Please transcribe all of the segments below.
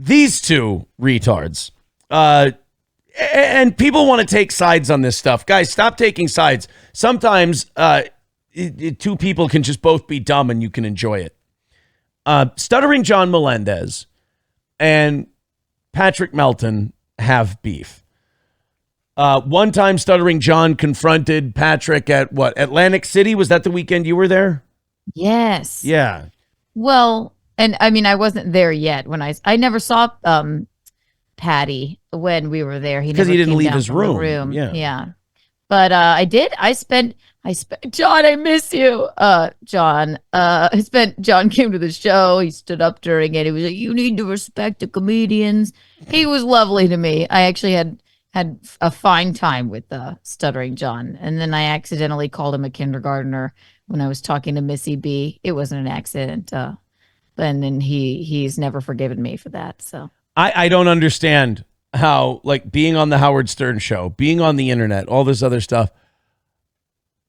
these two retards. And people want to take sides on this stuff. Guys, stop taking sides. Sometimes two people can just both be dumb and you can enjoy it. Stuttering John Melendez and Patrick Melton have beef. One time Stuttering John confronted Patrick at what? Atlantic City? Was that the weekend you were there? Yes. Yeah. Well, and I mean, I wasn't there yet when I never saw Patty when we were there. Because he didn't leave his room. Yeah. But I did. I spent John, I miss you. John came to the show. He stood up during it. He was like, you need to respect the comedians. He was lovely to me. I actually had a fine time with Stuttering John. And then I accidentally called him a kindergartner when I was talking to Missy B. It wasn't an accident. And then he's never forgiven me for that. So I don't understand how, like, being on the Howard Stern show, being on the internet, all this other stuff,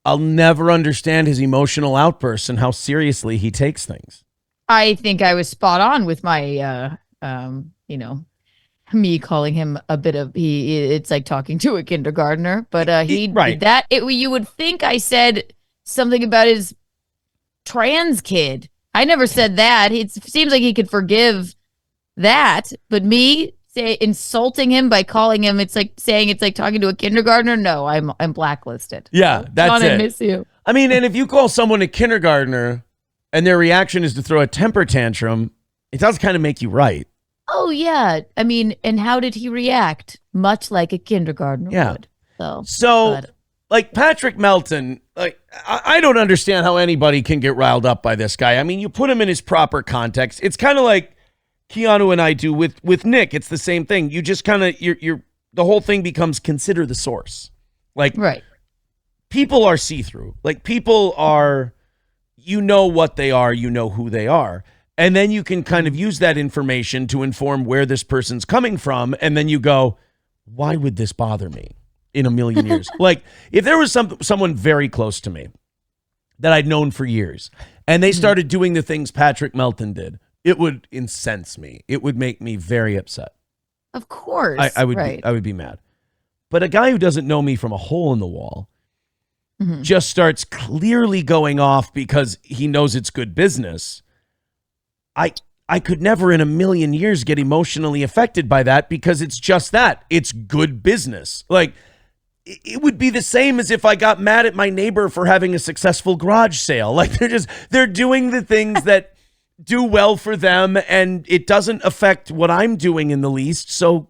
I'll never understand his emotional outbursts and how seriously he takes things. I think I was spot on with my, me calling him a bit of it's like talking to a kindergartner, but right. did that. You would think I said something about his trans kid. I never said that. It seems like he could forgive that, but me insulting him by calling him, it's like saying it's like talking to a kindergartner. No, I'm blacklisted. Yeah, that's John, it. I miss you. I mean, and if you call someone a kindergartner and their reaction is to throw a temper tantrum, it does kind of make you right. Oh yeah, I mean, and how did he react? Much like a kindergartner would. So, like Patrick Melton, like I don't understand how anybody can get riled up by this guy. I mean, you put him in his proper context. It's kind of like Keanu and I do with Nick. It's the same thing. You just kind of you're the whole thing becomes consider the source. Like, right. People are see-through. Like, people are, you know what they are, you know who they are. And then you can kind of use that information to inform where this person's coming from. And then you go, why would this bother me in a million years? Like, if there was someone very close to me that I'd known for years, and they started doing the things Patrick Melton did, it would incense me. It would make me very upset. Of course. I would be mad. But a guy who doesn't know me from a hole in the wall just starts clearly going off because he knows it's good business. I could never in a million years get emotionally affected by that because it's just that. It's good business. Like, it would be the same as if I got mad at my neighbor for having a successful garage sale. Like, they're doing the things that do well for them, and it doesn't affect what I'm doing in the least. So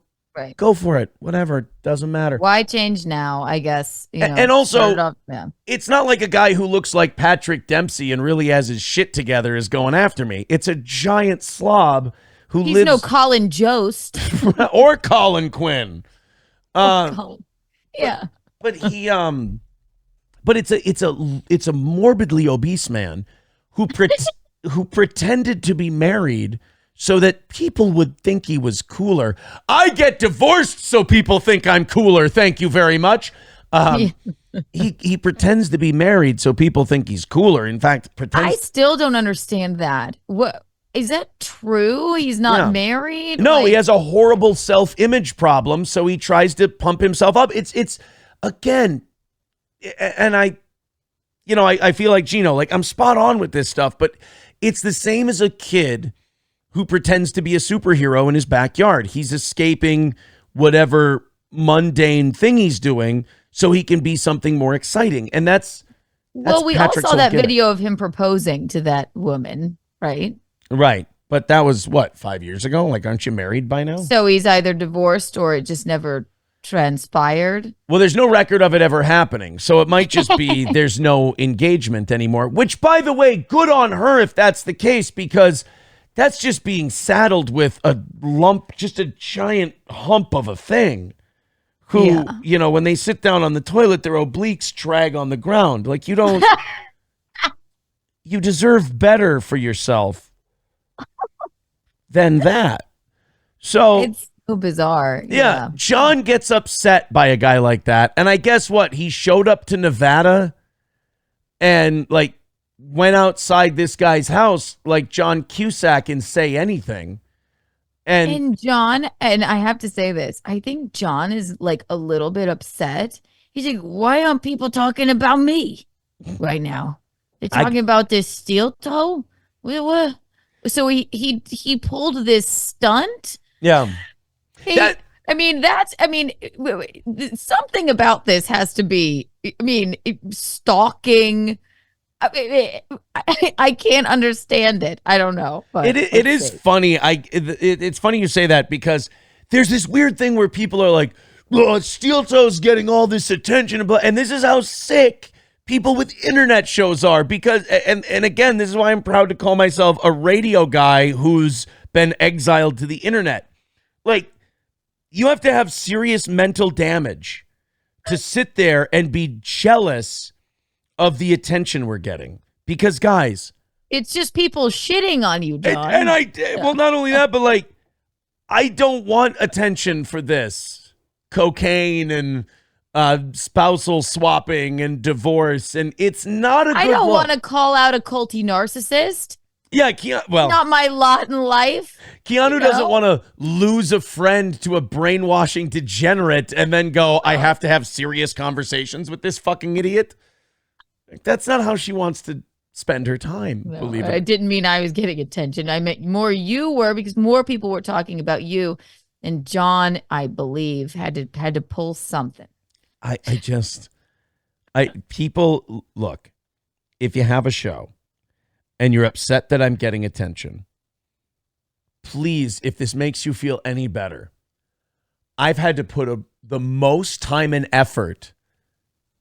go for it. Whatever. Doesn't matter. Why change now, I guess. And also, it's not like a guy who looks like Patrick Dempsey and really has his shit together is going after me. It's a giant slob who He's lives... no Colin Jost. or Colin Quinn. Yeah. But he... But it's a morbidly obese man who pretended to be married so that people would think he was cooler. I get divorced so people think I'm cooler. Thank you very much. He pretends to be married so people think he's cooler. In fact, pretends. I still don't understand that. What is that true? He's not married? No, he has a horrible self-image problem, so he tries to pump himself up. It's again, and I feel like Gino, like I'm spot on with this stuff, but it's the same as a kid who pretends to be a superhero in his backyard. He's escaping whatever mundane thing he's doing so he can be something more exciting. And that's well, we all saw that video of him proposing to that woman, right? Right. But that was what, 5 years ago? Like, aren't you married by now? So he's either divorced or it just never transpired. Well, there's no record of it ever happening. So it might just be there's no engagement anymore, which, by the way, good on her if that's the case, because that's just being saddled with a lump, just a giant hump of a thing who, when they sit down on the toilet, their obliques drag on the ground. Like, you don't, you deserve better for yourself than that. So it's so bizarre. Yeah. John gets upset by a guy like that. And I guess what? He showed up to Nevada and like went outside this guy's house like John Cusack and Say Anything. And John, and I have to say this, I think John is like a little bit upset. He's like, why aren't people talking about me right now? They're talking about this steel toe. What? So he pulled this stunt. Yeah. Something about this has to be, stalking. I can't understand it. I don't know. But it is funny. It's funny you say that because there's this weird thing where people are like, oh, steel toe's getting all this attention, and this is how sick people with internet shows are. Because and again, this is why I'm proud to call myself a radio guy who's been exiled to the internet. Like, you have to have serious mental damage to sit there and be jealous of the attention we're getting. Because, guys, it's just people shitting on you, John. Well, not only that, but like, I don't want attention for this. Cocaine and spousal swapping and divorce, and it's not a good I don't look. want to call out a culty narcissist. Yeah, not my lot in life. Keanu doesn't want to lose a friend to a brainwashing degenerate and then go, I have to have serious conversations with this fucking idiot. That's not how she wants to spend her time, believe it. I didn't mean I was getting attention. I meant more you were, because more people were talking about you. And John, I believe, had to pull something. People, look, if you have a show and you're upset that I'm getting attention, please, if this makes you feel any better, I've had to put the most time and effort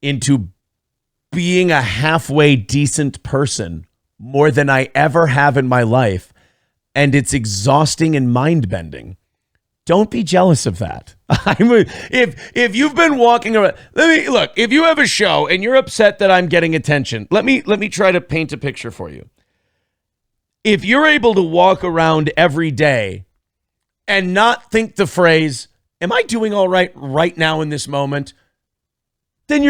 into being a halfway decent person more than I ever have in my life. And it's exhausting and mind-bending. Don't be jealous of that. If you've been walking around, if you have a show and you're upset that I'm getting attention, let me try to paint a picture for you. If you're able to walk around every day and not think the phrase, am I doing all right now in this moment? Then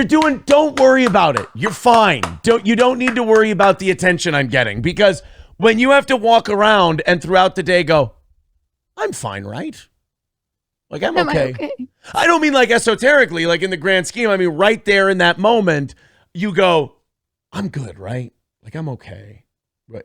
don't worry about it. You're fine. You don't need to worry about the attention I'm getting, because when you have to walk around and throughout the day go, I'm fine, right? Like, I'm okay. I don't mean like esoterically, like in the grand scheme. I mean, right there in that moment, you go, I'm good, right? Like, I'm okay. Right.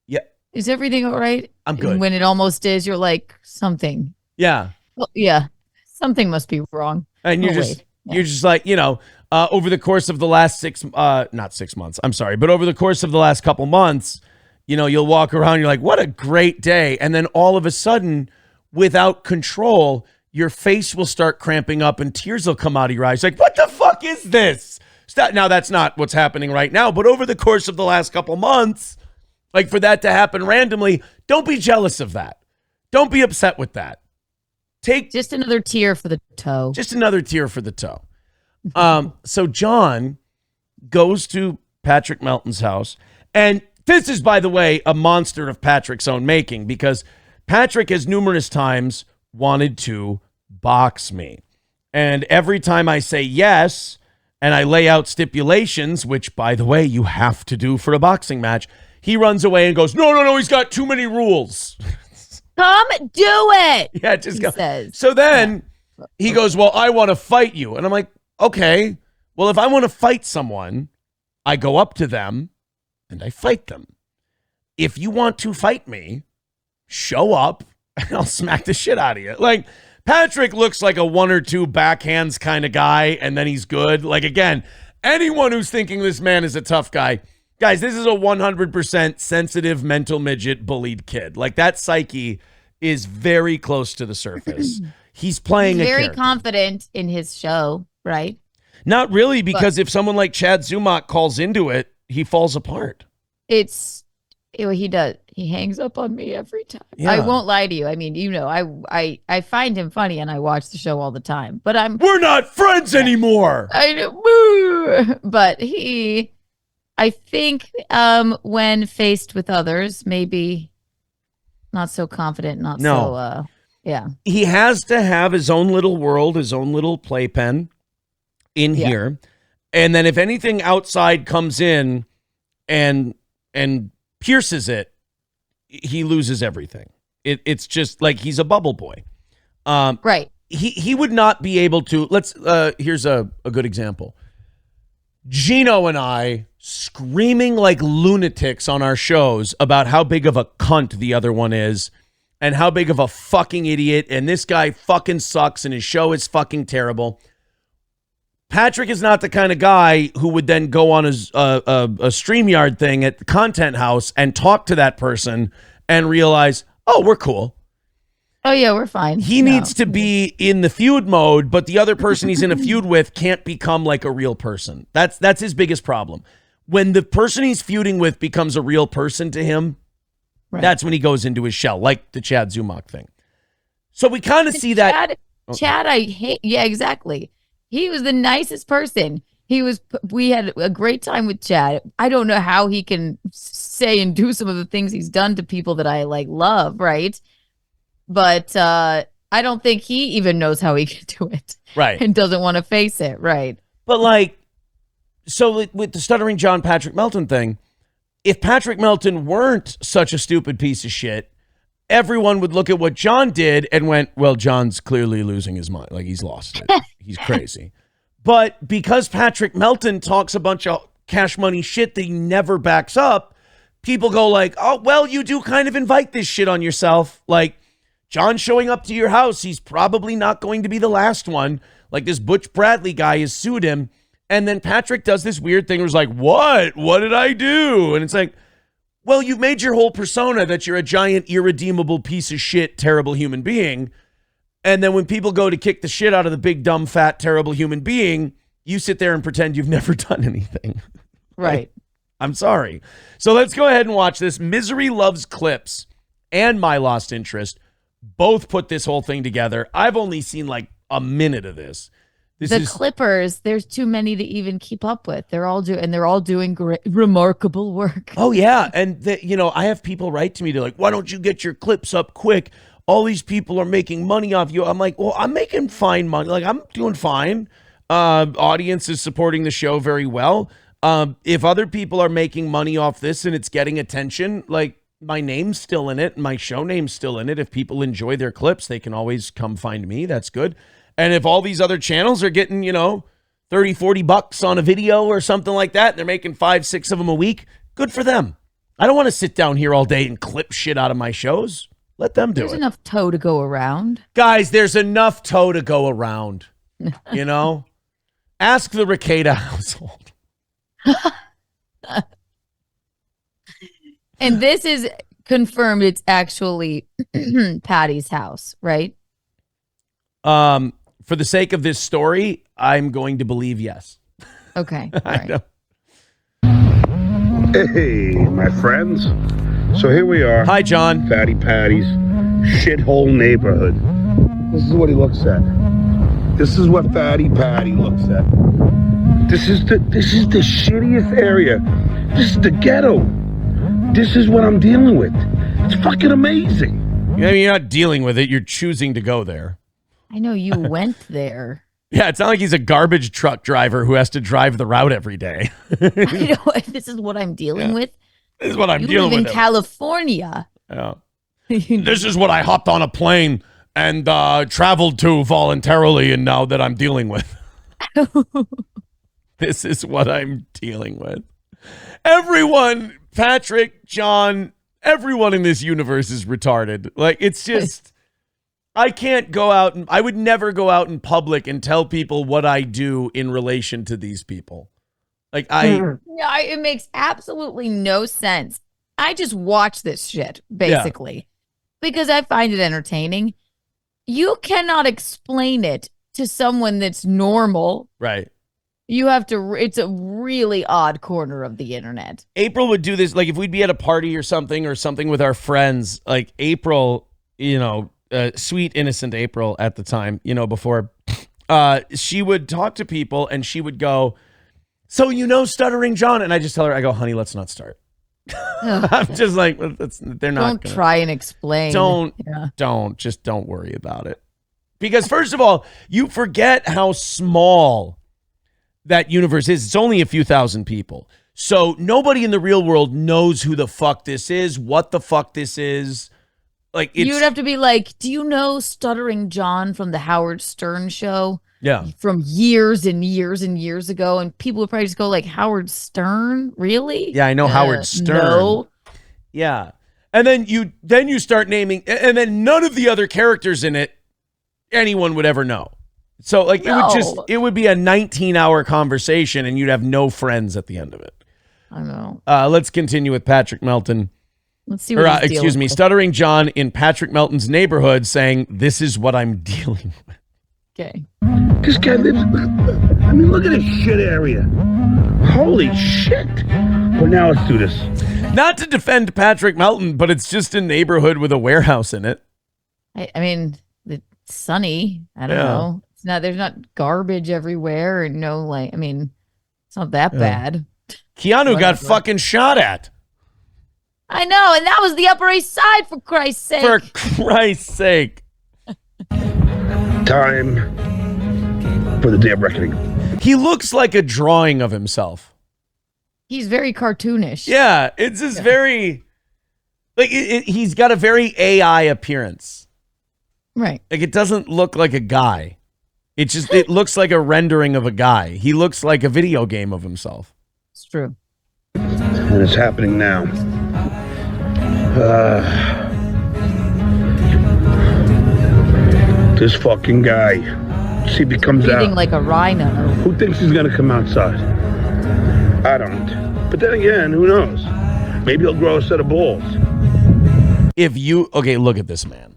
Yeah. Is everything all right? I'm good. And when it almost is, you're like, something. Yeah. Well, yeah. Something must be wrong. And you're just like, over the course of the last not 6 months, I'm sorry, but over the course of the last couple months, you'll walk around, you're like, what a great day. And then all of a sudden, without control, your face will start cramping up and tears will come out of your eyes. Like, what the fuck is this? Now, that's not what's happening right now, but over the course of the last couple months, like, for that to happen randomly, don't be jealous of that. Don't be upset with that. Take just another tear for the toe. Just another tear for the toe. So John goes to Patrick Melton's house, and this is, by the way, a monster of Patrick's own making, because Patrick has numerous times wanted to box me. And every time I say yes, and I lay out stipulations, which, by the way, you have to do for a boxing match, he runs away and goes, no, he's got too many rules. Come do it. Yeah, just go. Says. So then he goes, well, I want to fight you. And I'm like, okay, well, if I want to fight someone, I go up to them and I fight them. If you want to fight me, show up and I'll smack the shit out of you. Like, Patrick looks like a 1 or 2 backhands kind of guy, and then he's good. Like, again, anyone who's thinking this man is a tough guy, guys, this is a 100% sensitive mental midget bullied kid. Like, that psyche is very close to the surface. He's playing He's very character. Confident in his show, right? Not really, because if someone like Chad Zumach calls into it, he falls apart. He does. He hangs up on me every time. Yeah. I won't lie to you. I mean, I find him funny and I watch the show all the time. But we're not friends anymore. I know, but I think when faced with others, maybe not so confident, yeah. He has to have his own little world, his own little playpen in here. And then if anything outside comes in and pierces it, he loses everything. It's just like he's a bubble boy. Right. He would not be able to. Here's a good example. Gino and I screaming like lunatics on our shows about how big of a cunt the other one is and how big of a fucking idiot, and this guy fucking sucks and his show is fucking terrible. Patrick is not the kind of guy who would then go on a StreamYard thing at the Content House and talk to that person and realize, oh, we're cool. Oh, yeah, we're fine. He needs to be in the feud mode, but the other person he's in a feud with can't become like a real person. That's his biggest problem. When the person he's feuding with becomes a real person to him, that's when he goes into his shell, like the Chad Zumach thing. So we kind of see that. Chad, I hate. Yeah, exactly. He was the nicest person. We had a great time with Chad. I don't know how he can say and do some of the things he's done to people that I like love, right? But I don't think he even knows how he can do it. Right. And doesn't want to face it. Right. But like, so with the Stuttering John Patrick Melton thing, if Patrick Melton weren't such a stupid piece of shit, everyone would look at what John did and went, well, John's clearly losing his mind. Like, he's lost it. He's crazy. But because Patrick Melton talks a bunch of cash money shit that he never backs up, people go like, oh, well, you do kind of invite this shit on yourself. Like, John showing up to your house, he's probably not going to be the last one. Like, this Butch Bradley guy has sued him. And then Patrick does this weird thing where he's like, what? What did I do? And it's like, well, you've made your whole persona that you're a giant, irredeemable piece of shit, terrible human being. And then when people go to kick the shit out of the big, dumb, fat, terrible human being, you sit there and pretend you've never done anything. Right. I'm sorry. So let's go ahead and watch this. Misery Loves Clips and My Lost Interest both put this whole thing together. I've only seen like a minute of this. The Clippers, there's too many to even keep up with. They're all doing great, remarkable work. Oh yeah, and I have people write to me. They're like, "Why don't you get your clips up quick? All these people are making money off you." I'm like, "Well, I'm making fine money. Like, I'm doing fine. Audience is supporting the show very well. If other people are making money off this and it's getting attention, like my name's still in it, and my show name's still in it. If people enjoy their clips, they can always come find me. That's good." And if all these other channels are getting, $30-40 on a video or something like that, they're making 5-6 of them a week, good for them. I don't want to sit down here all day and clip shit out of my shows. Let them do it. There's enough toe to go around. Guys, there's enough toe to go around. Ask the Ricada household. And this is confirmed it's actually Patty's house, right? For the sake of this story, I'm going to believe yes. Okay. I know. Hey, my friends. So here we are. Hi, John. Fatty Patty's shithole neighborhood. This is what he looks at. This is what Fatty Patty looks at. This is the shittiest area. This is the ghetto. This is what I'm dealing with. It's fucking amazing. You're not dealing with it. You're choosing to go there. I know you went there. Yeah, it's not like he's a garbage truck driver who has to drive the route every day. I know. This is what I'm dealing with. This is what I'm you dealing live with. In California. Yeah. This is what I hopped on a plane and traveled to voluntarily, and now that I'm dealing with. This is what I'm dealing with. Everyone, Patrick, John, everyone in this universe is retarded. Like, it's just... I can't go out and I would never go out in public and tell people what I do in relation to these people. Like it makes absolutely no sense. I just watch this shit basically because I find it entertaining. You cannot explain it to someone that's normal. Right. You have to, it's a really odd corner of the internet. April would do this. Like if we'd be at a party or something with our friends, like April, sweet, innocent April at the time, before she would talk to people and she would go, so Stuttering John. And I just tell her, I go, honey, let's not start. I'm just like, they're not. Don't try and explain. Don't worry about it. Because first of all, you forget how small that universe is. It's only a few thousand people. So nobody in the real world knows who the fuck this is, what the fuck this is. Like you'd have to be like, do you know Stuttering John from the Howard Stern show? Yeah. From years and years and years ago. And people would probably just go like, Howard Stern? Really? Yeah, I know Howard Stern. No. Yeah. And then you start naming, and then none of the other characters in it anyone would ever know. So like it would be a 19-hour conversation and you'd have no friends at the end of it. I know. Let's continue with Patrick Melton. Let's see what Stuttering John in Patrick Melton's neighborhood saying, "This is what I'm dealing with." Okay. This guy lives. I mean, look at this shit area. Holy shit. But now let's do this. Not to defend Patrick Melton, but it's just a neighborhood with a warehouse in it. I mean, it's sunny. I don't know. It's not. There's not garbage everywhere, and no, like. I mean, it's not that bad. Keanu got fucking shot at. I know, and that was the Upper East Side, for Christ's sake. For Christ's sake. Time for the day of reckoning. He looks like a drawing of himself. He's very cartoonish. Yeah, it's just very, like, he's got a very AI appearance. Right. Like, it doesn't look like a guy. It looks like a rendering of a guy. He looks like a video game of himself. It's true. And it's happening now. This fucking guy. See if he comes out. Breathing like a rhino. Who thinks he's gonna come outside? I don't. But then again, who knows? Maybe he'll grow a set of balls. Okay, look at this man.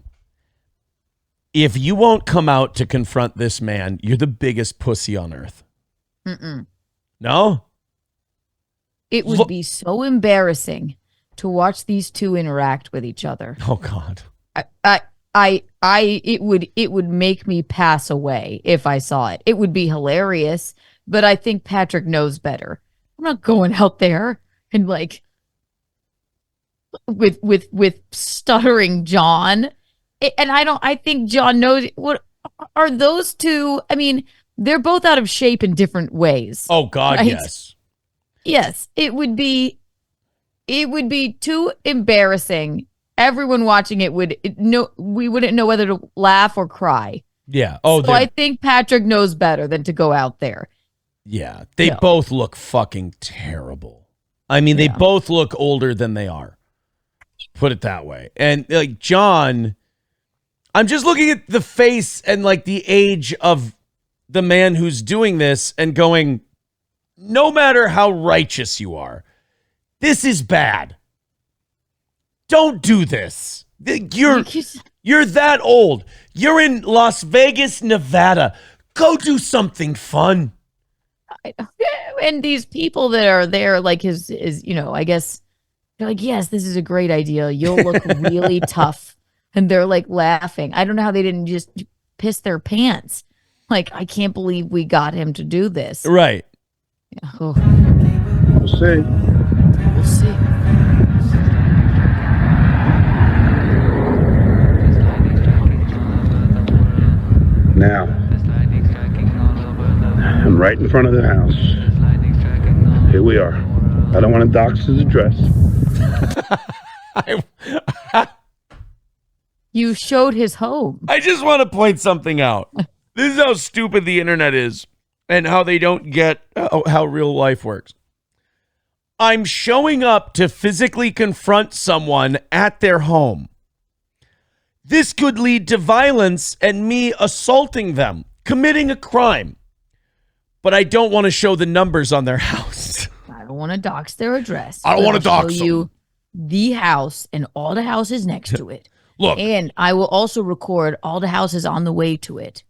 If you won't come out to confront this man, you're the biggest pussy on earth. No? It would be so embarrassing to watch these two interact with each other. Oh God. It would make me pass away if I saw it. It would be hilarious, but I think Patrick knows better. I'm not going out there and like with Stuttering John. And I think John knows. What are those two? I mean, they're both out of shape in different ways. Oh God, right? yes. Yes, it would be too embarrassing. Everyone watching it we wouldn't know whether to laugh or cry. Yeah. So I think Patrick knows better than to go out there. Yeah. They both look fucking terrible. I mean, they both look older than they are. Put it that way. And like John, I'm just looking at the face and like the age of the man who's doing this and going, no matter how righteous you are, this is bad. Don't do this. You're that old. You're in Las Vegas, Nevada. Go do something fun. And these people that are there, like his, I guess they're like, yes, this is a great idea. You'll look really tough. And they're like laughing. I don't know how they didn't just piss their pants. Like, I can't believe we got him to do this. Right. Yeah. Oh. We'll see. We'll see. Now, I'm right in front of the house. Here we are. I don't want to dox his address. You showed his home. I just want to point something out. This is how stupid the internet is and how they don't get how real life works. I'm showing up to physically confront someone at their home. This could lead to violence and me assaulting them, committing a crime. But I don't want to show the numbers on their house. I don't want to dox their address. I don't want to dox show them. You the house and all the houses next to it. Look. And I will also record all the houses on the way to it.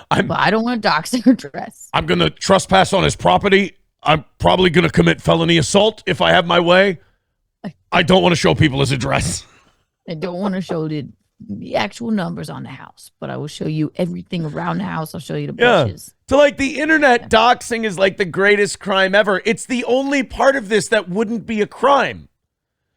But I don't want to dox their address. I'm going to trespass on his property. I'm probably going to commit felony assault if I have my way. I don't want to show people his address. I don't want to show the actual numbers on the house, but I will show you everything around the house. I'll show you the bushes. So like the internet doxing is like the greatest crime ever. It's the only part of this that wouldn't be a crime.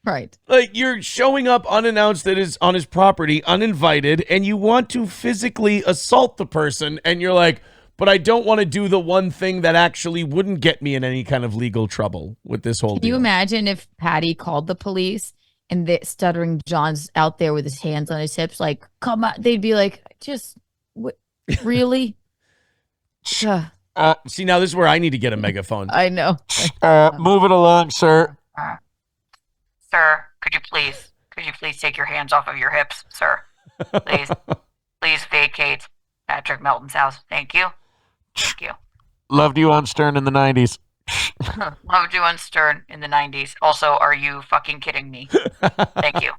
Right. Like you're showing up unannounced that is on his property, uninvited, and you want to physically assault the person, and you're like, but I don't want to do the one thing that actually wouldn't get me in any kind of legal trouble with this whole deal. Can you imagine if Patty called the police and the Stuttering John's out there with his hands on his hips, like, come on. They'd be like, just, really? See, now this is where I need to get a megaphone. I know. Move it along, sir. Sir, could you please take your hands off of your hips, sir? Please vacate Patrick Melton's house. Thank you. Loved you on Stern in the 90s. Loved you on Stern in the 90s. Also, are you fucking kidding me? Thank you.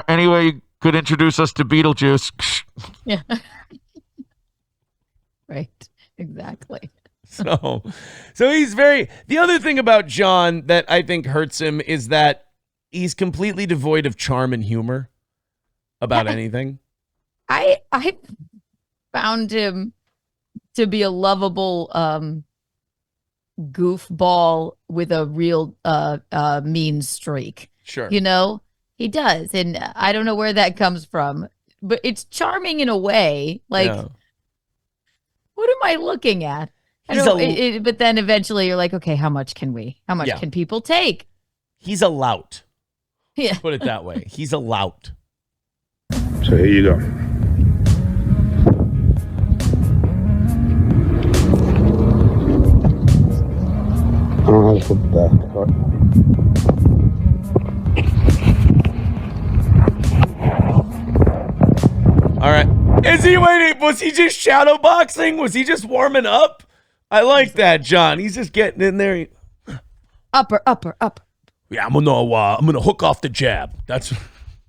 Anyway, you could introduce us to Beetlejuice. Yeah. Right. Exactly. So he's the other thing about John that I think hurts him is that he's completely devoid of charm and humor about anything. I found him to be a lovable goofball with a real mean streak. Sure. You know, he does. And I don't know where that comes from, but it's charming in a way. Like, what am I looking at? But then eventually you're like, okay, how much can people take? He's a lout. Yeah. Put it that way. He's a lout. So here you go. I don't know how to put that. All right. Was he just shadow boxing? Was he just warming up? I like that, John. He's just getting in there. Upper. Yeah, I'm gonna hook off the jab. That's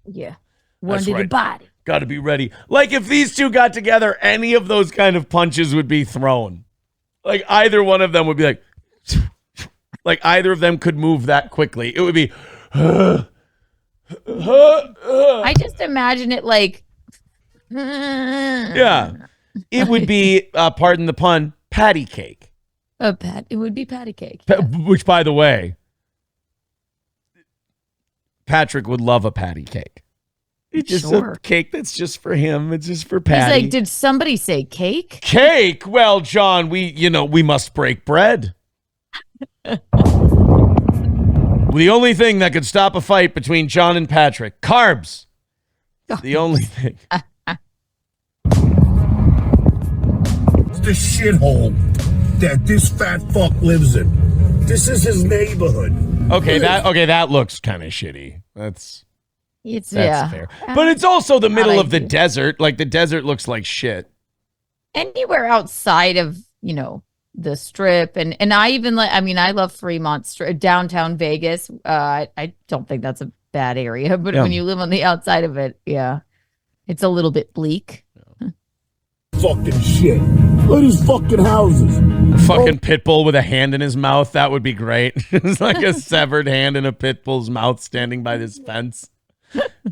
yeah. That's One to the right. body. Got to be ready. Like if these two got together, any of those kind of punches would be thrown. Like either one of them would be like either of them could move that quickly. It would be. I just imagine it like. Yeah, it would be. Pardon the pun. Patty cake. It would be patty cake. Which, by the way, Patrick would love a patty cake. It's just a cake that's just for him. It's just for Patty. He's like, did somebody say cake? Cake? Well, John, we must break bread. The only thing that could stop a fight between John and Patrick, carbs. The only thing. It's the shithole that this fat fuck lives in. This is his neighborhood. Okay, that looks kind of shitty. That's fair. But it's also the middle of the desert. Like the desert looks like shit. Anywhere outside of, the strip and I even I love Fremont downtown Vegas. I don't think that's a bad area, but when you live on the outside of it, it's a little bit bleak. Fucking shit. Look at these fucking houses. A fucking pit bull with a hand in his mouth. That would be great. It's like a severed hand in a pit bull's mouth standing by this fence.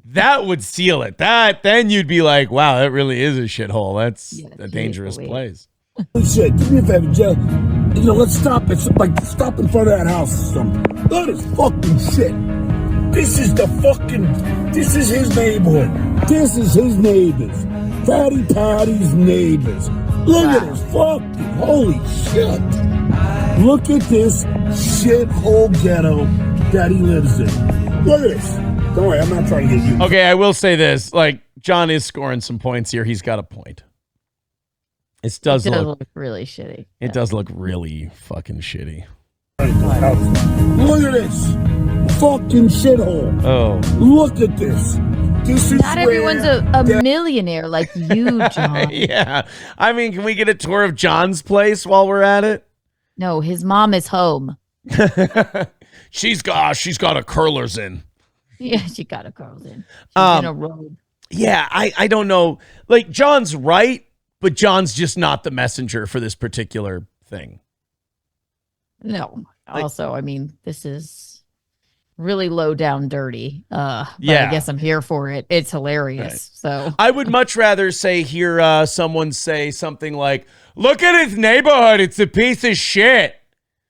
That would seal it. Then you'd be like, wow, that really is a shithole. That's a dangerous place. Shit, do me a favor, Joe. Let's stop. It's like stop in front of that house or something. Look at this fucking shit. This is his neighborhood. This is his neighbors. Patty's neighbors. Look at this fucking holy shit. Look at this shithole ghetto that he lives in. Look at this. Don't worry, I'm not trying to get you. Okay, I will say this. Like, John is scoring some points here. He's got a point. It does look really shitty. It does look really fucking shitty. Look at this fucking shithole. Oh. Look at this. This is not everyone's a millionaire like you, John. Yeah. I mean, can we get a tour of John's place while we're at it? No, his mom is home. She's got a curlers in. Yeah, she got a curls in. She's in a robe. Yeah, I don't know. Like, John's right, but John's just not the messenger for this particular thing. No. Also, I mean, this is really low down dirty. But I guess I'm here for it. It's hilarious. Right. So I would much rather hear someone say something like, look at his neighborhood. It's a piece of shit.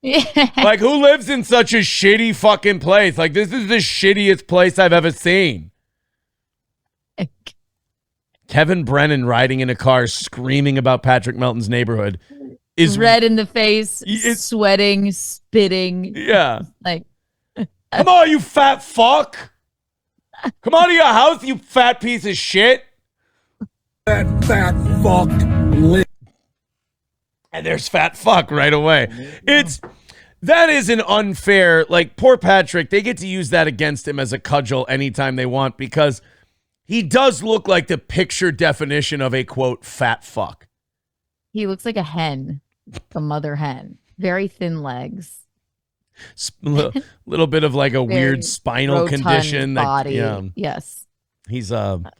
Yeah. Like, who lives in such a shitty fucking place? Like, this is the shittiest place I've ever seen. Kevin Brennan riding in a car screaming about Patrick Melton's neighborhood is red in the face, sweating, spitting. Yeah. Like, Come on, you fat fuck. Come out of your house, you fat piece of shit. That fat fuck. And there's fat fuck right away. That is an unfair, like, poor Patrick, they get to use that against him as a cudgel anytime they want because he does look like the picture definition of a, quote, fat fuck. He looks like a hen, a mother hen. Very thin legs. Little bit of like a weird spinal condition. Body. Yes. He's got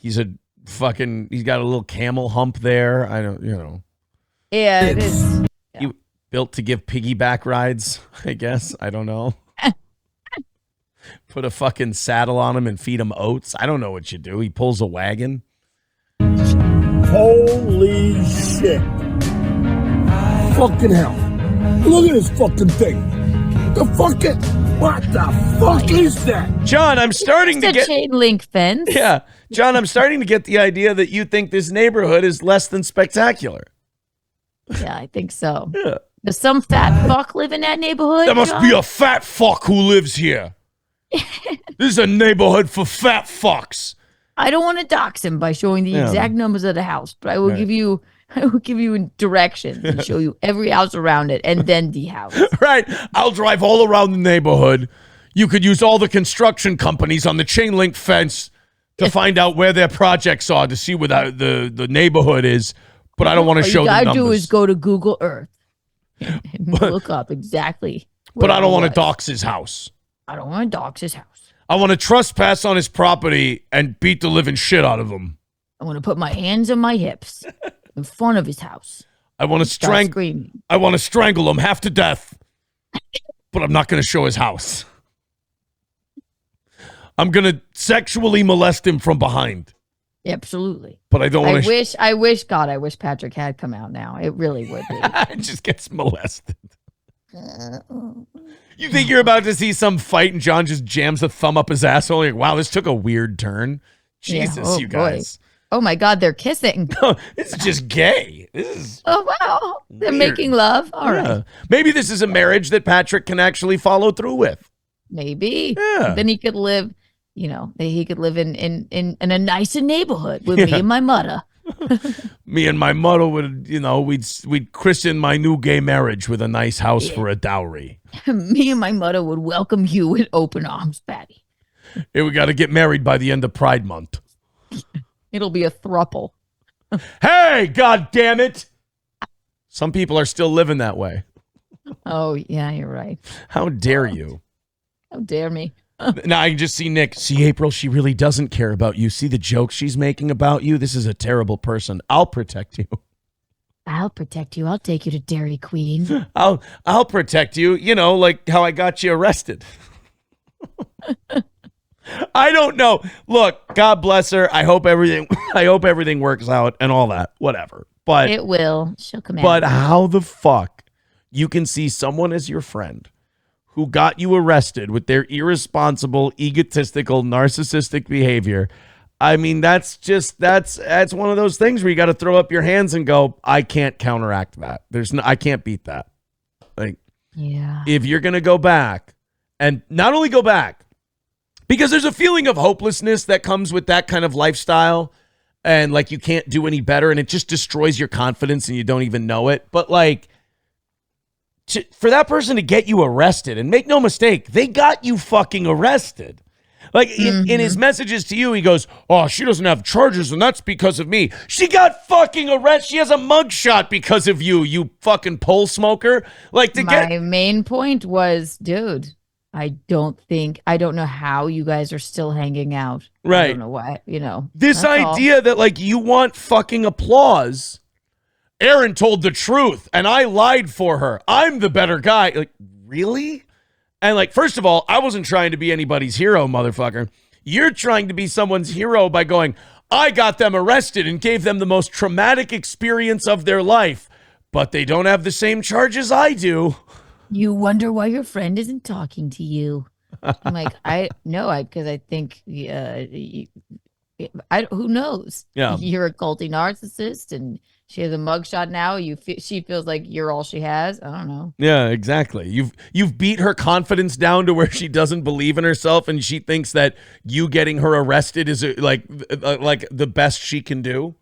a little camel hump there. Yeah, it is. He built to give piggyback rides, I guess. I don't know. Put a fucking saddle on him and feed him oats. I don't know what you do. He pulls a wagon. Holy shit. Fucking hell. Look at this fucking thing. What the fuck is that? John, I'm starting to get... chain link fence. Yeah. John, I'm starting to get the idea that you think this neighborhood is less than spectacular. Yeah, I think so. Yeah. Does some fat fuck live in that neighborhood? There must John? be a fat fuck who lives here. This is a neighborhood for fat fucks. I don't want to dox him by showing the exact numbers of the house, but I will give you directions and show you every house around it and then the house. Right. I'll drive all around the neighborhood. You could use all the construction companies on the chain link fence to find out where their projects are to see where the neighborhood is, but I don't want to show the numbers. All you gotta do is go to Google Earth and look up exactly. But I don't want to dox his house. I don't want to dox his house. I want to trespass on his property and beat the living shit out of him. I want to put my hands on my hips in front of his house. I want to strangle him half to death, but I'm not going to show his house. I'm going to sexually molest him from behind. Absolutely. But I don't want to. I wish Patrick had come out now. It really would be. It just gets molested. You think you're about to see some fight and John just jams a thumb up his asshole? Like, wow, this took a weird turn. Jesus, you guys. Boy. Oh my God, they're kissing. This is just gay. This is. Oh wow, they're weird. making love. All right. Maybe this is a marriage that Patrick can actually follow through with. Maybe. Yeah. Then he could live. He could live in a nicer neighborhood with me and my mother. Me and my mother would, we'd christen my new gay marriage with a nice house for a dowry. Me and my mother would welcome you with open arms, Patty. Hey, we got to get married by the end of Pride Month. It'll be a throuple. Hey, God damn it. Some people are still living that way. Oh, yeah, you're right. How dare you? How dare me? Now I can just see Nick. See, April, she really doesn't care about you. See the jokes she's making about you? This is a terrible person. I'll protect you. I'll protect you. I'll take you to Dairy Queen. I'll protect you, like how I got you arrested. I don't know. Look, God bless her. I hope everything works out and all that. Whatever. But it will. She'll come out. But how the fuck you can see someone as your friend who got you arrested with their irresponsible, egotistical, narcissistic behavior? I mean, that's one of those things where you got to throw up your hands and go, I can't counteract that. I can't beat that. Like, yeah. If you're going to go back, and not only go back, because there's a feeling of hopelessness that comes with that kind of lifestyle, and like you can't do any better, and it just destroys your confidence and you don't even know it. But like, for that person to get you arrested, and make no mistake, they got you fucking arrested. Like in his messages to you, he goes, oh, she doesn't have charges and that's because of me. She got fucking arrested. She has a mugshot because of you, you fucking pole smoker. Like my main point was, dude, I don't know how you guys are still hanging out. Right. I don't know why, This idea that like you want fucking applause. Aaron told the truth and I lied for her. I'm the better guy. Like, really? And like, first of all, I wasn't trying to be anybody's hero, motherfucker. You're trying to be someone's hero by going, I got them arrested and gave them the most traumatic experience of their life, but they don't have the same charges I do. You wonder why your friend isn't talking to you. I'm like, because I think Who knows? Yeah. You're a culty narcissist, and she has a mugshot now. She feels like you're all she has. I don't know. Yeah, exactly. You've beat her confidence down to where she doesn't believe in herself, and she thinks that you getting her arrested is like the best she can do.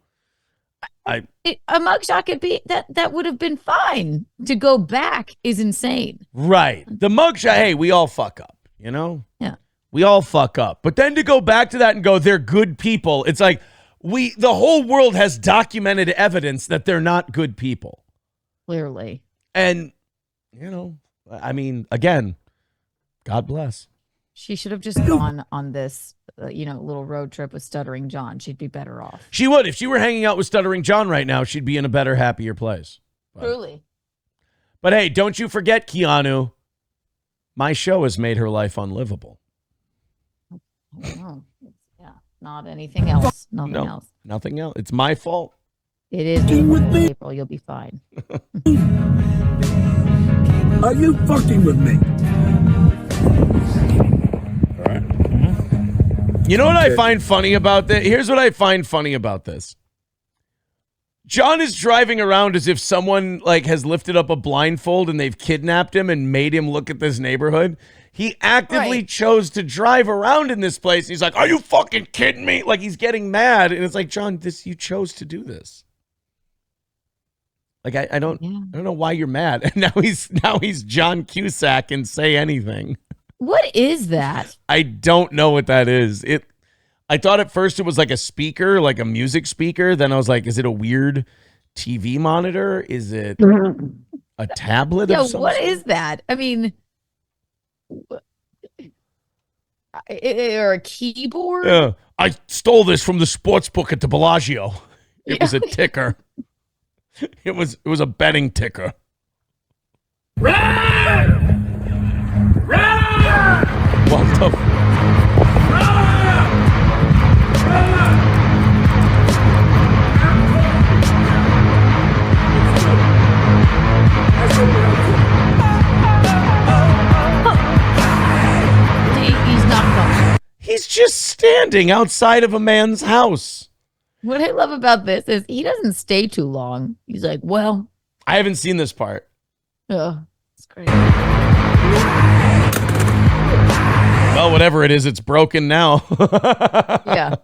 A mugshot could be that would have been fine. To go back is insane. Right. The mugshot. Hey, we all fuck up. You know. Yeah. We all fuck up. But then to go back to that and go, they're good people. It's like the whole world has documented evidence that they're not good people. Clearly. And, I mean, again, God bless. She should have just gone on this, little road trip with Stuttering John. She'd be better off. She would. If she were hanging out with Stuttering John right now, she'd be in a better, happier place. Truly. But hey, don't you forget, Keanu, my show has made her life unlivable. Oh, yeah, not anything else. Nothing else. Nothing else. It's my fault. It is April. You'll be fine. Are you fucking with me? All right. You know what I find funny about this? Here's what I find funny about this. John is driving around as if someone has lifted up a blindfold and they've kidnapped him and made him look at this neighborhood. He actively chose to drive around in this place. He's like, "Are you fucking kidding me?" Like he's getting mad, and it's like, John, you chose to do this. Like I don't know why you're mad. And now he's John Cusack and say anything. What is that? I don't know what that is. I thought at first it was like a speaker, like a music speaker. Then I was like, is it a weird TV monitor? Is it a tablet of some what sort? is that? I mean, or a keyboard? Yeah, I stole this from the sports book at the Bellagio. It was a ticker. It was a betting ticker. Run! Run! What the? He's not coming. He's just standing outside of a man's house. What I love about this is he doesn't stay too long. He's like, well, I haven't seen this part. oh, it's great. Well, whatever it is, it's broken now. Yeah.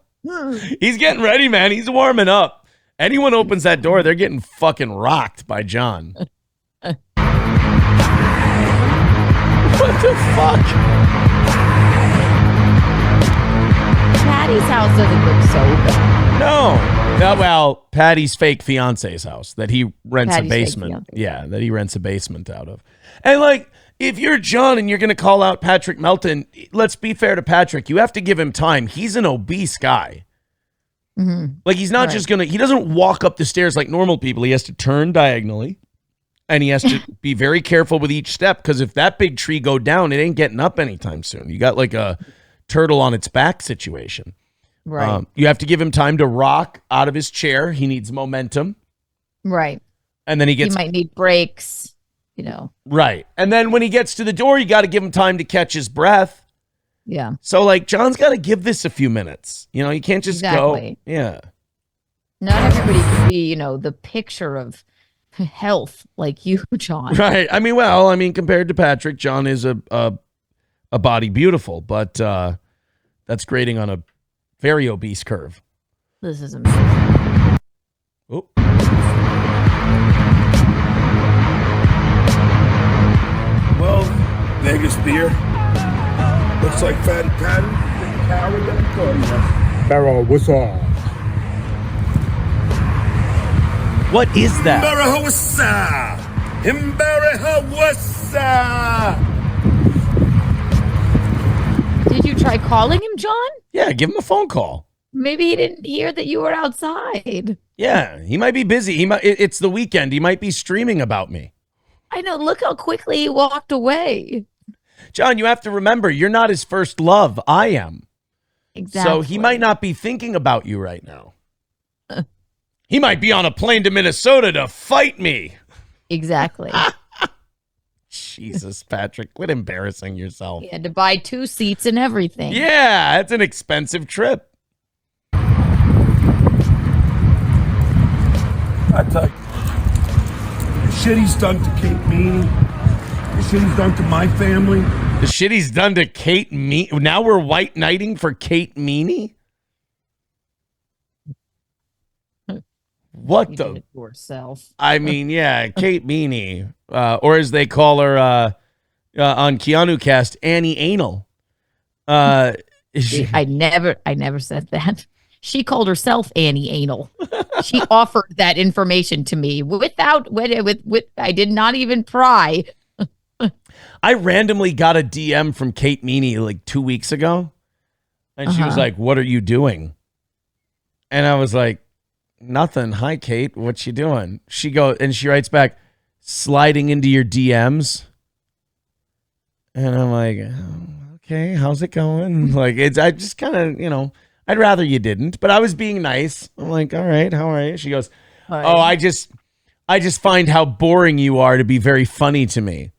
He's getting ready, man. He's warming up. Anyone opens that door, they're getting fucking rocked by John. What the fuck? Patty's house doesn't look so bad. No, well, Patty's fake fiance's house that he rents Patty's a fake basement. fiance. Yeah, that he rents a basement out of. And if you're John and you're going to call out Patrick Melton, let's be fair to Patrick. You have to give him time. He's an obese guy. Mm-hmm. He's not just he doesn't walk up the stairs like normal people. He has to turn diagonally and he has to be very careful with each step because if that big tree go down, it ain't getting up anytime soon. You got like a turtle on its back situation. Right. You have to give him time to rock out of his chair. He needs momentum. Right. And then he might need breaks, Right. And then when he gets to the door, you got to give him time to catch his breath. Yeah. So John's got to give this a few minutes. You can't just Exactly. go. Yeah. Not everybody can be, the picture of health like you, John. Right. Compared to Patrick, John is a body beautiful, but that's grading on a very obese curve. This is amazing. Oh. Well, Vegas beer. Looks like Fatty Patty. The coward that we thought he was. Barrow, what's up? What is that? Barahawassa! Himbarahawassa! Did you try calling him, John? Yeah, give him a phone call. Maybe he didn't hear that you were outside. Yeah, he might be busy. It's the weekend. He might be streaming about me. I know. Look how quickly he walked away. John, you have to remember, you're not his first love. I am. Exactly. So he might not be thinking about you right now. He might be on a plane to Minnesota to fight me. Exactly. Jesus, Patrick, quit embarrassing yourself. He had to buy 2 seats and everything. Yeah, it's an expensive trip. shit he's done to Kate Meany, the shit he's done to my family. The shit he's done to Kate Meany. Now we're white knighting for Kate Meany? What You the? did it to herself. I mean, yeah, Kate Meany, or as they call her on Keanu Cast, Annie Anal. I never said that. She called herself Annie Anal. She offered that information to me with I did not even pry. I randomly got a DM from Kate Meany like 2 weeks ago, and she was like, "What are you doing?" And I was like, "Nothing. Hi, Kate. What you doing?" She writes back, "Sliding into your DMs." And I'm like, oh, "Okay, how's it going?" Like, I just kind of, I'd rather you didn't, but I was being nice. I'm like, "All right, how are you?" She goes, Hi. "Oh, I just find how boring you are to be very funny to me."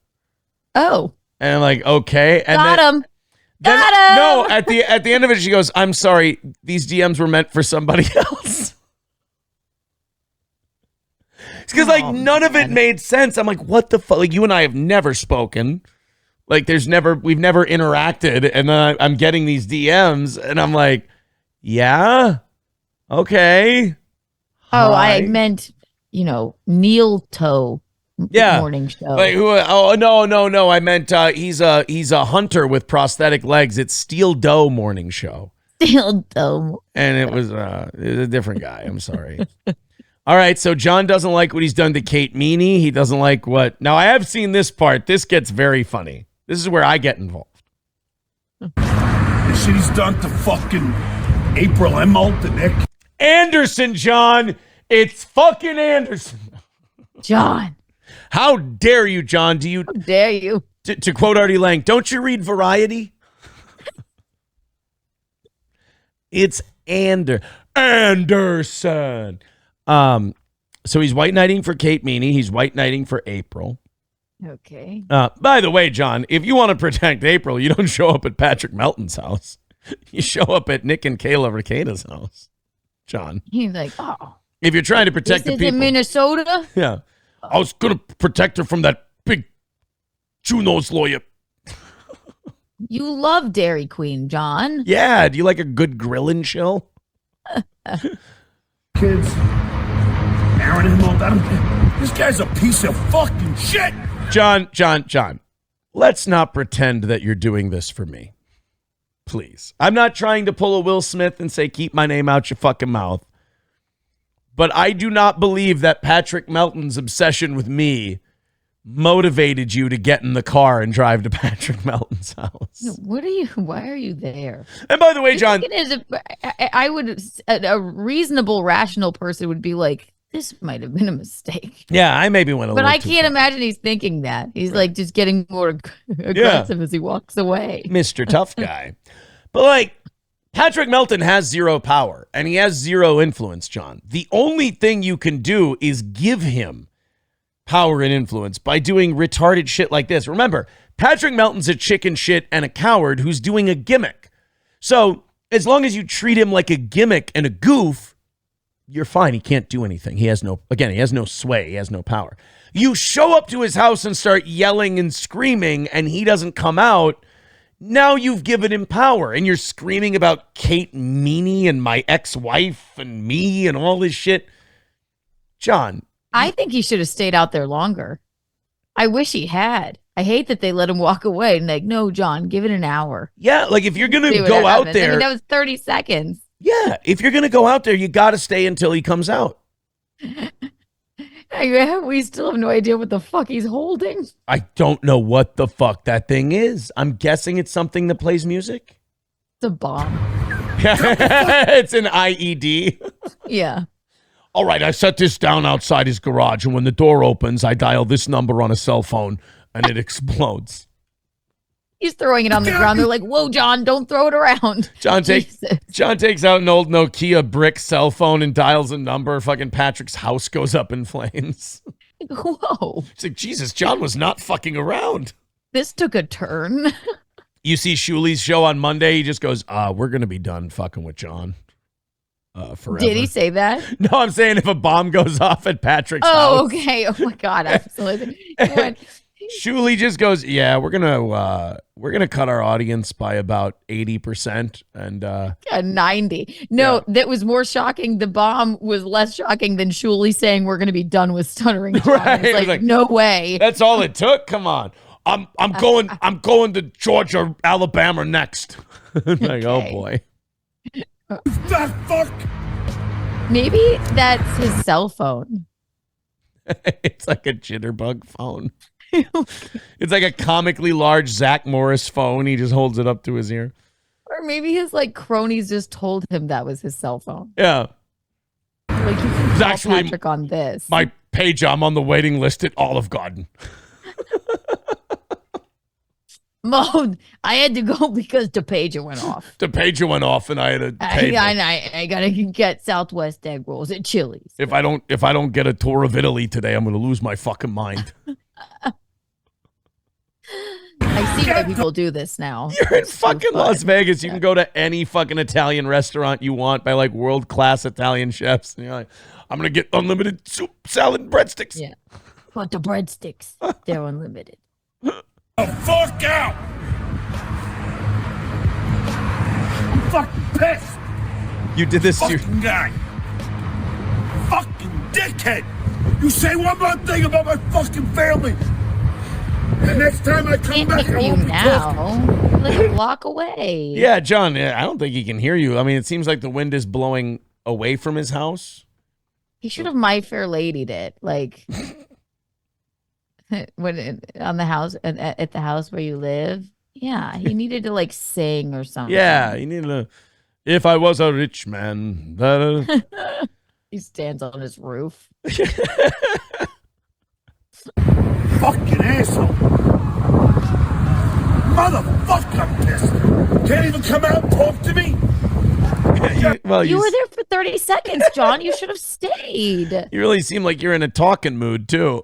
Oh, And I'm like, "Okay." And got him. then Got him. no, at the end of it, she goes, "I'm sorry, these DMs were meant for somebody else." Because none of it made sense. I'm like, "What the fuck?" Like, you and I have never spoken. Like, we've never interacted, and then I'm getting these DMs, and I'm like, "Yeah, okay." Oh, I Hi. meant, Neil Toe. Yeah. Morning show. Wait, who? Oh, no. I meant he's a hunter with prosthetic legs. It's Steel Doe Morning Show, Still Toe. and it was a different guy. I'm sorry. All right, so John doesn't like what he's done to Kate Meany. He doesn't like what. Now I have seen this part. This gets very funny. This is where I get involved. The shit he's done to fucking April Emmelt and Nick. Anderson, John. It's fucking Anderson. John, How dare you, John? Do you? how dare you? To quote Artie Lang, don't you read Variety? It's Anderson. So he's white knighting for Kate Meany. He's white knighting for April. Okay. By the way, John, if you want to protect April, you don't show up at Patrick Melton's house. You show up at Nick and Kayla Recada's house, John. He's like, oh, If you're trying to protect this the is in people. Minnesota? Yeah. I was going to protect her from that big Juno's lawyer. You love Dairy Queen, John. Yeah. Do you like a good grill and chill? Kids, Aaron Emmelt, this guy's a piece of fucking shit. John, let's not pretend that you're doing this for me. Please. I'm not trying to pull a Will Smith and say, keep my name out your fucking mouth. But I do not believe that Patrick Melton's obsession with me motivated you to get in the car and drive to Patrick Melton's house. Why are you there? And by the way, John, a reasonable, rational person would be like, this might have been a mistake. yeah, I maybe went a But little I too can't far. imagine he's thinking that. He's like just getting more aggressive as he walks away. Mr. Tough Guy. But Patrick Melton has zero power and he has zero influence, John. The only thing you can do is give him power and influence by doing retarded shit like this. Remember, Patrick Melton's a chicken shit and a coward who's doing a gimmick. So as long as you treat him like a gimmick and a goof, you're fine. He can't do anything. He has no sway. He has no power. You show up to his house and start yelling and screaming and he doesn't come out. Now you've given him power and you're screaming about Kate Meany and my ex-wife and me and all this shit. John. I think he should have stayed out there longer. I wish he had. I hate that they let him walk away and no, John, give it an hour. Yeah, if you're going See to what go out happens. there. I mean, that was 30 seconds. Yeah, if you're going to go out there, you got to stay until he comes out. We still have no idea what the fuck he's holding. I don't know what the fuck that thing is. I'm guessing it's something that plays music. It's a bomb. It's an IED. Yeah. All right, I set this down outside his garage, and when the door opens, I dial this number on a cell phone, and it explodes. He's throwing it on the ground. They're like, whoa, John, don't throw it around. John takes out an old Nokia brick cell phone and dials a number. Fucking Patrick's house goes up in flames. Whoa. It's like, Jesus, John was not fucking around. This took a turn. You see Shuli's show on Monday, he just goes, we're going to be done fucking with John. forever. Did he say that? No, I'm saying if a bomb goes off at Patrick's Oh, house. okay. Oh my God. Shuli just goes, yeah, we're gonna cut our audience by about 80%, and 90. No, that was more shocking. The bomb was less shocking than Shuli saying we're going to be done with Stuttering John. Right. It's like, no way. That's all it took. Come on, I'm going to Georgia, Alabama next. Like, oh boy. That fuck. Maybe that's his cell phone. It's like a jitterbug phone. It's like a comically large Zach Morris phone. He just holds it up to his ear. Or maybe his like cronies just told him that was his cell phone. Yeah. Like you can call Patrick on this. My page, I'm on the waiting list at Olive Garden. Mo, I had to go because the pager went off. The pager went off, and I had to pay. I gotta get Southwest egg rolls at Chili's. If I don't get a tour of Italy today, I'm gonna lose my fucking mind. I see why people do this now. You're in fucking Las Vegas. You can go to any fucking Italian restaurant you want by like world-class Italian chefs. And you're like, I'm gonna get unlimited soup, salad, and breadsticks. Yeah, but the breadsticks, they're unlimited. The fuck out! I'm fucking pissed. You did this to your Fucking guy. Fucking dickhead. You say one more thing about my fucking family. The next time I come Can't back, hear I you won't be talking. now. Like a block away. Yeah, John, I don't think he can hear you. I mean, it seems like the wind is blowing away from his house. He should have My Fair Ladied it, like on the house at the house where you live. Yeah, he needed to like sing or something. Yeah, he needed to. If I was a rich man. He stands on his roof. Fucking asshole. Motherfucker, I'm pissed. Can't even come out and talk to me. Well, You were there for 30 seconds, John. You should have stayed. You really seem like you're in a talking mood, too.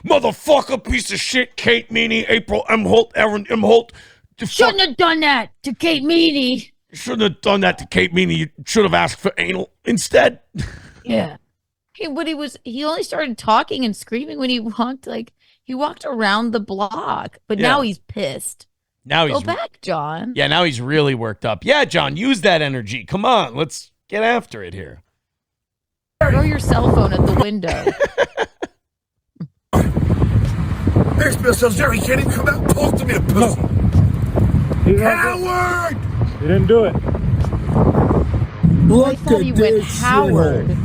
Motherfucker, piece of shit, Kate Meany, April M. Holt, Aaron M. Holt. Shouldn't have done that to Kate Meany. Shouldn't have done that to Kate Meany. You should have asked for anal instead. Yeah. He only started talking and screaming when he walked around the block, but now he's pissed. Now Go back, John. Yeah, now he's really worked up. Yeah, John, use that energy. Come on, let's get after it here. Throw your cell phone at the window. Makes me so Jerry can't even come out and talk to me, a pussy. Coward! He didn't do it. I thought he went Howard.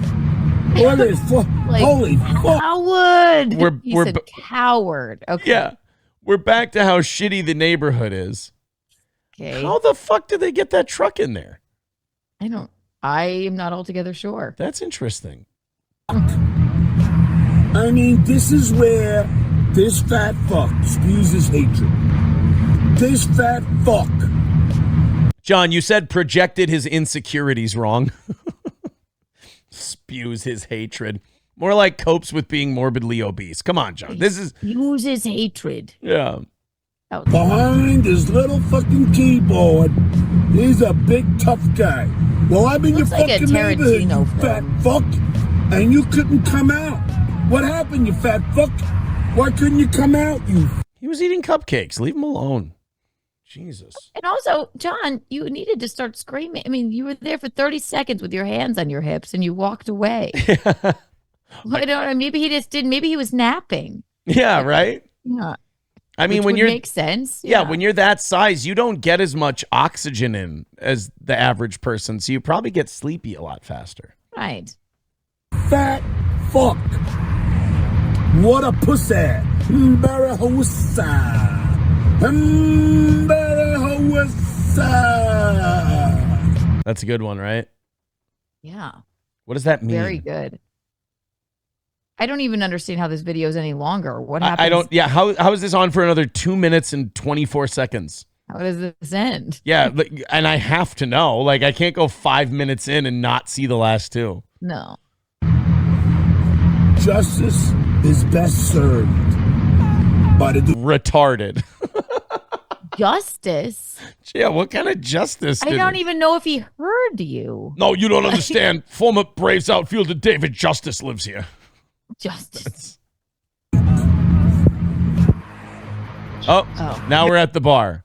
What is holy fuck? Howard. He we're said coward. Okay. Yeah, we're back to how shitty the neighborhood is. Okay. How the fuck did they get that truck in there? I am not altogether sure. That's interesting. I mean, this is where this fat fuck spews his hatred. This fat fuck. John, you said projected his insecurities wrong. Spews his hatred. More like copes with being morbidly obese. Come on, John. This is Uses hatred. yeah. Behind his little fucking keyboard, he's a big tough guy. Well, I'm in your Looks like a fucking neighborhood, you Tarantino fat film. fuck, and you couldn't come out. What happened, you fat fuck? Why couldn't you come out, you? He was eating cupcakes. Leave him alone. Jesus. And also, John, you needed to start screaming. I mean, you were there for 30 seconds with your hands on your hips and you walked away. Maybe he just didn't. Maybe he was napping. Yeah, right? Yeah. I mean, Which when would you're make sense. Yeah, when you're that size, you don't get as much oxygen in as the average person, so you probably get sleepy a lot faster. Right. Fat fuck. What a pussy. That's a good one, right? Yeah. What does that mean? Very good. I don't even understand how this video is any longer. What happens? I don't. Yeah. How is this on for another 2 minutes and 24 seconds? How does this end? Yeah, and I have to know. Like, I can't go 5 minutes in and not see the last two. No. Justice is best served by the Retarded. Justice? Yeah, what kind of justice I did don't he- even know if he heard you. No, you don't understand. Former Braves outfielder David Justice lives here. Justice. Oh, now we're at the bar.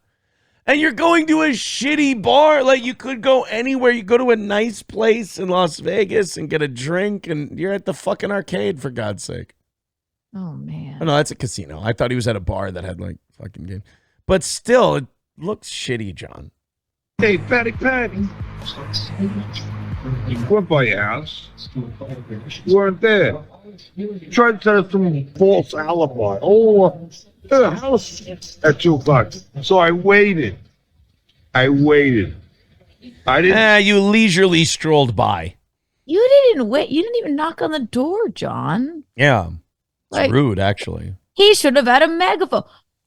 And you're going to a shitty bar. Like, you could go anywhere. You go to a nice place in Las Vegas and get a drink, and you're at the fucking arcade, for God's sake. Oh, man. Oh, no, that's a casino. I thought he was at a bar that had, like, fucking game. But still, it looks shitty, John. Hey, Patty. We're by your house. You weren't there. Tried to set up some false alibi. Oh, the house at 2 o'clock. So I waited. I didn't. You leisurely strolled by. You didn't wait. You didn't even knock on the door, John. Yeah. It's Like- rude, actually. He should have had a megaphone.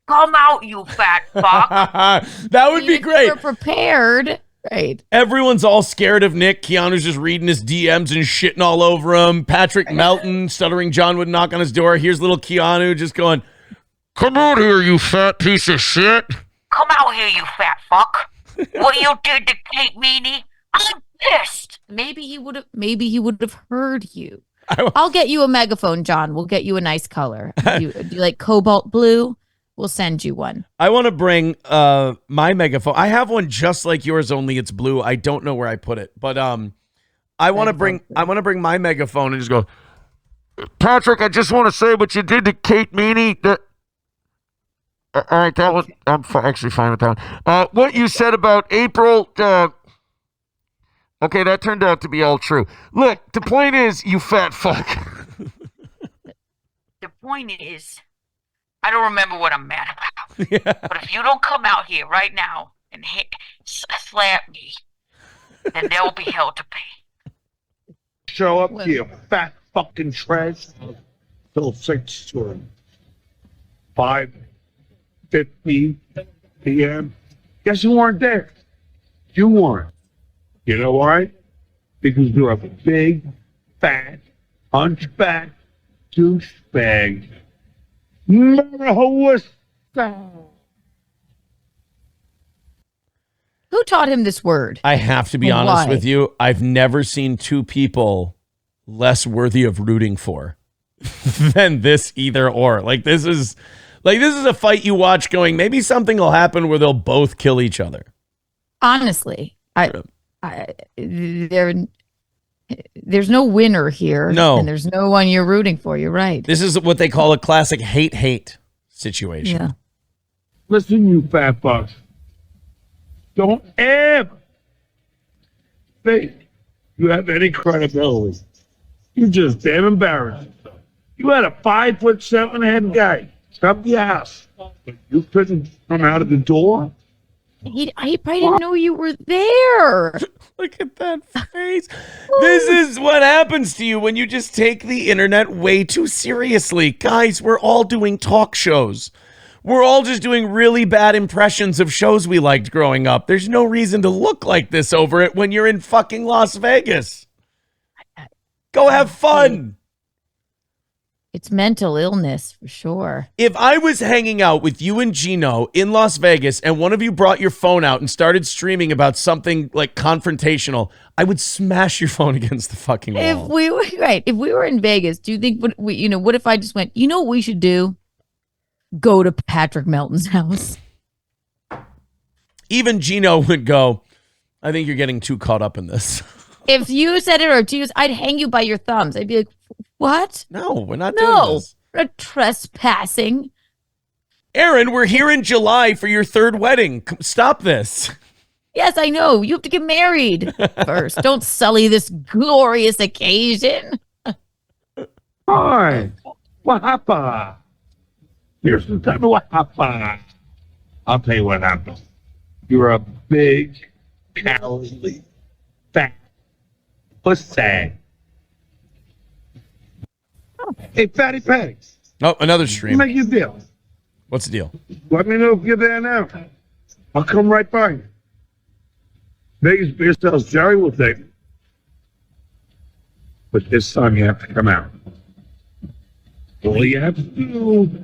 Come out, you fat fuck. That would be great. You're prepared. Right. Everyone's all scared of Nick. Keanu's just reading his DMs and shitting all over him. Patrick Melton, Stuttering John, would knock on his door. Here's little Keanu just going, "Come out here, you fat piece of shit." Come out here, you fat fuck. What you did to Kate Meany? I'm pissed. Maybe he would have heard you. I'll get you a megaphone, John. We'll get you a nice color. Do you like cobalt blue? We'll send you one. I want to bring my megaphone. I have one just like yours, only it's blue. I don't know where I put it, but I want to bring my megaphone and just go, "Patrick, I just want to say what you did to Kate Meany. All right, I'm actually fine with that one. What you said about April, okay, that turned out to be all true. Look, the point is, you fat fuck." The point is, I don't remember what I'm mad about. Yeah. But if you don't come out here right now and slap me, then there will be hell to pay. Show up to your fat fucking trash till 6 to 5:15 p.m. Guess you weren't there. You weren't. You know why? Because you're a big, fat, hunchback, douchebag. Who taught him this word? I have to be And honest why? with you. I've never seen two people less worthy of rooting for than this either or. Like this is a fight you watch going, maybe something will happen where they'll both kill each other. Honestly, there's no winner here. No. And there's no one you're rooting for. You're right. This is what they call a classic hate situation. Yeah. Listen, you fat fucks. Don't ever think you have any credibility. You're just damn embarrassing. You had a 5'7" head guy come to your house, but you couldn't come out of the door. I probably didn't know you were there. Look at that face. This is what happens to you when you just take the internet way too seriously. Guys, we're all doing talk shows. We're all just doing really bad impressions of shows we liked growing up. There's no reason to look like this over it when you're in fucking Las Vegas. Go have fun. It's mental illness for sure. If I was hanging out with you and Gino in Las Vegas and one of you brought your phone out and started streaming about something like confrontational, I would smash your phone against the fucking wall. If we were in Vegas, do you think what if I just went, you know what we should do? Go to Patrick Melton's house. Even Gino would go, I think you're getting too caught up in this. If you said it or Gino's, I'd hang you by your thumbs. I'd be like, what? No, we're not doing No, this. we're trespassing. Aaron, we're here in July for your third wedding. Stop this. Yes, I know. You have to get married first. Don't sully this glorious occasion. Hi. What happened? Here's the time of what happened. I'll tell you what happened. You're a big, cowardly, fat pussy. Hey, Fatty Patty, Oh, another let me stream. make you a deal. What's the deal? Let me know if you're there now. I'll come right by you. Vegas beer sales Jerry will take it. But this time you have to come out. All you have to do,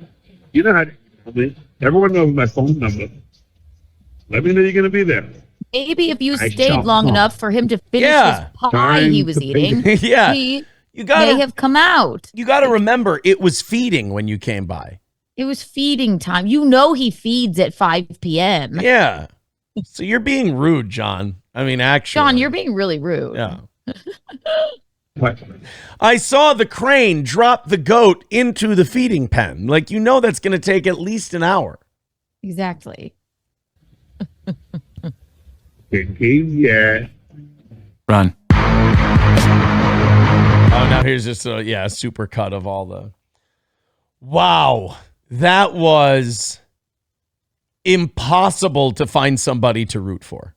you know how to call me. Everyone knows my phone number. Let me know you're going to be there. Maybe if you I stayed shall long come. enough for him to finish Yeah. his pie he Time was to eating, Yeah. he You may gotta have come out. you gotta remember it was feeding when you came by. It was feeding time. You know he feeds at 5 p.m. Yeah. So you're being rude, John. I mean, actually. John, you're being really rude. Yeah. What? I saw the crane drop the goat into the feeding pen. Like, you know that's going to take at least an hour. Exactly. Yeah. Run. Oh, now here's just a super cut of all the. Wow. That was impossible to find somebody to root for.